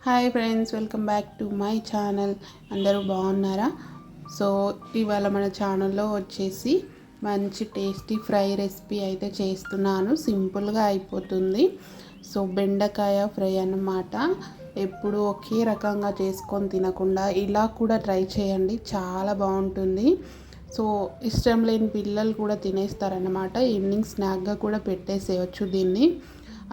Hi friends, welcome back to my channel. అందరూ బాగున్నారా? So ఇవాళ మన ఛానల్లో వచ్చేసి మంచి టేస్టీ ఫ్రై రెసిపీ అయితే చేస్తున్నాను. సింపుల్గా అయిపోతుంది. సో బెండకాయ ఫ్రై అన్నమాట. ఎప్పుడు ఒకే రకంగా చేసుకొని తినకుండా ఇలా కూడా ట్రై చేయండి, చాలా బాగుంటుంది. సో ఇష్టం లేని పిల్లలు కూడా తినేస్తారన్నమాట. ఈవినింగ్ స్నాక్గా కూడా పెట్టేసేయచ్చు దీన్ని.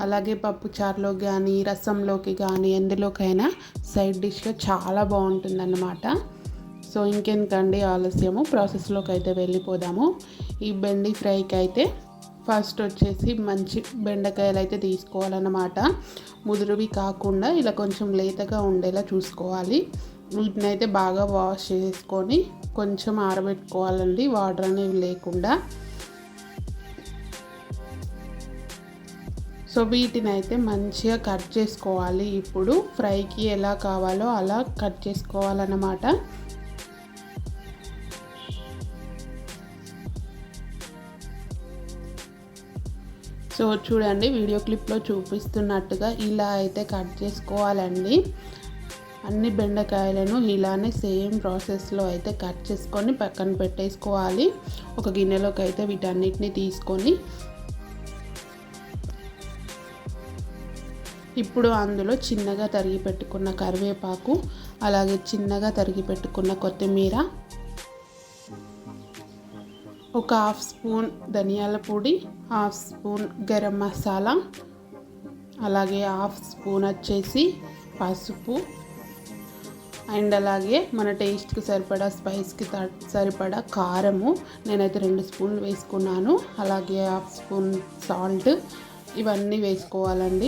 అలాగే పప్పు చారులోకి కానీ, రసంలోకి కానీ, ఎందులోకైనా సైడ్ డిష్గా చాలా బాగుంటుందన్నమాట. సో ఇంకెందుకండి ఆలస్యము, ప్రాసెస్లోకి అయితే వెళ్ళిపోదాము. ఈ బెండి ఫ్రైకి అయితే ఫస్ట్ వచ్చేసి మంచి బెండకాయలు అయితే తీసుకోవాలన్నమాట. ముదురువి కాకుండా ఇలా కొంచెం లేతగా ఉండేలా చూసుకోవాలి. వీటిని అయితే బాగా వాష్ చేసుకొని కొంచెం ఆరబెట్టుకోవాలండి, వాటర్ అనేవి లేకుండా. సో వీటిని అయితే మంచిగా కట్ చేసుకోవాలి. ఇప్పుడు ఫ్రైకి ఎలా కావాలో అలా కట్ చేసుకోవాలన్నమాట. సో చూడండి, వీడియో క్లిప్లో చూపిస్తున్నట్టుగా ఇలా అయితే కట్ చేసుకోవాలండి. అన్ని బెండకాయలను ఇలానే సేమ్ ప్రాసెస్లో అయితే కట్ చేసుకొని పక్కన పెట్టేసుకోవాలి. ఒక గిన్నెలోకి అయితే వీటన్నిటిని తీసుకొని ఇప్పుడు అందులో చిన్నగా తరిగి పెట్టుకున్న కరివేపాకు, అలాగే చిన్నగా తరిగి పెట్టుకున్న కొత్తిమీర, ఒక హాఫ్ స్పూన్ ధనియాల పొడి, హాఫ్ స్పూన్ గరం మసాలా, అలాగే హాఫ్ స్పూన్ వచ్చేసి పసుపు, అండ్ అలాగే మన టేస్ట్కి సరిపడా, స్పైస్కి సరిపడా కారము. నేనైతే 2 స్పూన్లు వేసుకున్నాను. అలాగే హాఫ్ స్పూన్ సాల్ట్. ఇవన్నీ వేసుకోవాలండి.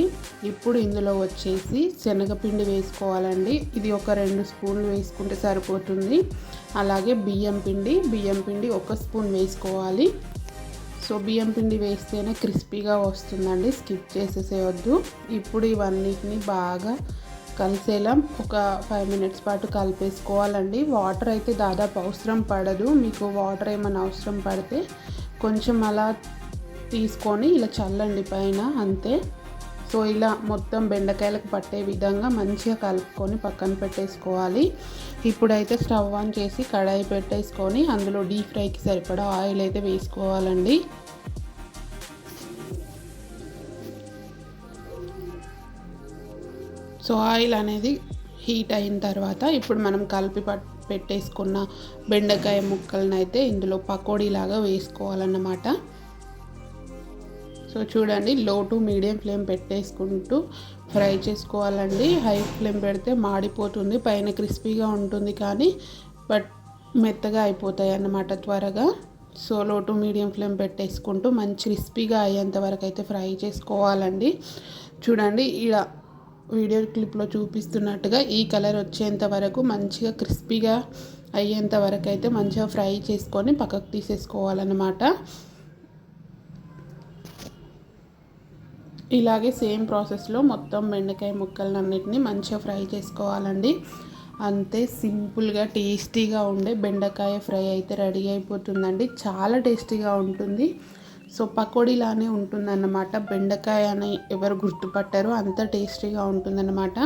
ఇప్పుడు ఇందులో వచ్చేసి శనగపిండి వేసుకోవాలండి. ఇది ఒక 2 స్పూన్లు వేసుకుంటే సరిపోతుంది. అలాగే బియ్యం పిండి 1 స్పూన్ వేసుకోవాలి. సో బియ్యం పిండి వేస్తేనే క్రిస్పీగా వస్తుందండి, స్కిప్ చేసేసేయొద్దు. ఇప్పుడు ఇవన్నిటిని బాగా కలిసేలా ఒక 5 మినిట్స్ పాటు కలిపేసుకోవాలండి. వాటర్ అయితే దాదాపు అవసరం పడదు. మీకు వాటర్ ఏమైనా అవసరం పడితే కొంచెం అలా తీసుకొని ఇలా చల్లండి పైన, అంతే. సో ఇలా మొత్తం బెండకాయలకు పట్టే విధంగా మంచిగా కలుపుకొని పక్కన పెట్టేసుకోవాలి. ఇప్పుడైతే స్టవ్ ఆన్ చేసి కడాయి పెట్టేసుకొని అందులో డీప్ ఫ్రైకి సరిపడా ఆయిల్ అయితే వేసుకోవాలండి. సో ఆయిల్ అనేది హీట్ అయిన తర్వాత ఇప్పుడు మనం కలిపి పెట్టేసుకున్న బెండకాయ ముక్కలను అయితే ఇందులో పకోడీలాగా వేసుకోవాలన్నమాట. సో చూడండి, లో టు మీడియం ఫ్లేమ్ పెట్టేసుకుంటూ ఫ్రై చేసుకోవాలండి. హై ఫ్లేమ్ పెడితే మాడిపోతుంది, పైన క్రిస్పీగా ఉంటుంది కానీ బట్ మెత్తగా అయిపోతాయి అన్నమాట త్వరగా. సో లో టు మీడియం ఫ్లేమ్ పెట్టేసుకుంటూ మంచి క్రిస్పీగా అయ్యేంత వరకు అయితే ఫ్రై చేసుకోవాలండి. చూడండి, ఇలా వీడియో క్లిప్లో చూపిస్తున్నట్టుగా ఈ కలర్ వచ్చేంత వరకు మంచిగా క్రిస్పీగా అయ్యేంత వరకు అయితే మంచిగా ఫ్రై చేసుకొని పక్కకు తీసేసుకోవాలన్నమాట. ఇలాగే సేమ్ ప్రాసెస్లో మొత్తం బెండకాయ ముక్కలన్నిటిని మంచిగా ఫ్రై చేసుకోవాలండి. అంతే, సింపుల్గా టేస్టీగా ఉండే బెండకాయ ఫ్రై అయితే రెడీ అయిపోతుందండి. చాలా టేస్టీగా ఉంటుంది. సో పకోడీలానే ఉంటుందన్నమాట. బెండకాయ అని ఎవరు గుర్తుపట్టారో అంత టేస్టీగా ఉంటుందన్నమాట.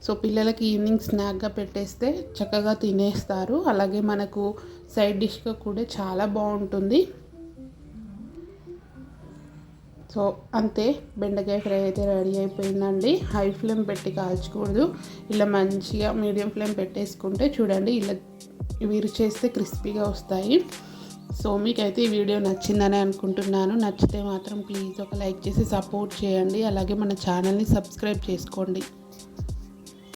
సో పిల్లలకి ఈవినింగ్ స్నాక్గా పెట్టేస్తే చక్కగా తినేస్తారు. అలాగే మనకు సైడ్ డిష్గా కూడా చాలా బాగుంటుంది. సో అంతే, బెండకాయ ఫ్రై అయితే రెడీ అయిపోయిందండి. హై ఫ్లేమ్ పెట్టి కాల్చకూడదు, ఇలా మంచిగా మీడియం ఫ్లేమ్ పెట్టేసుకుంటే చూడండి ఇలా విరిచేస్తే క్రిస్పీగా వస్తాయి. సో మీకైతే ఈ వీడియో నచ్చిందని అనుకుంటున్నాను. నచ్చితే మాత్రం ప్లీజ్ ఒక లైక్ చేసి సపోర్ట్ చేయండి. అలాగే మన ఛానల్ని సబ్స్క్రైబ్ చేసుకోండి.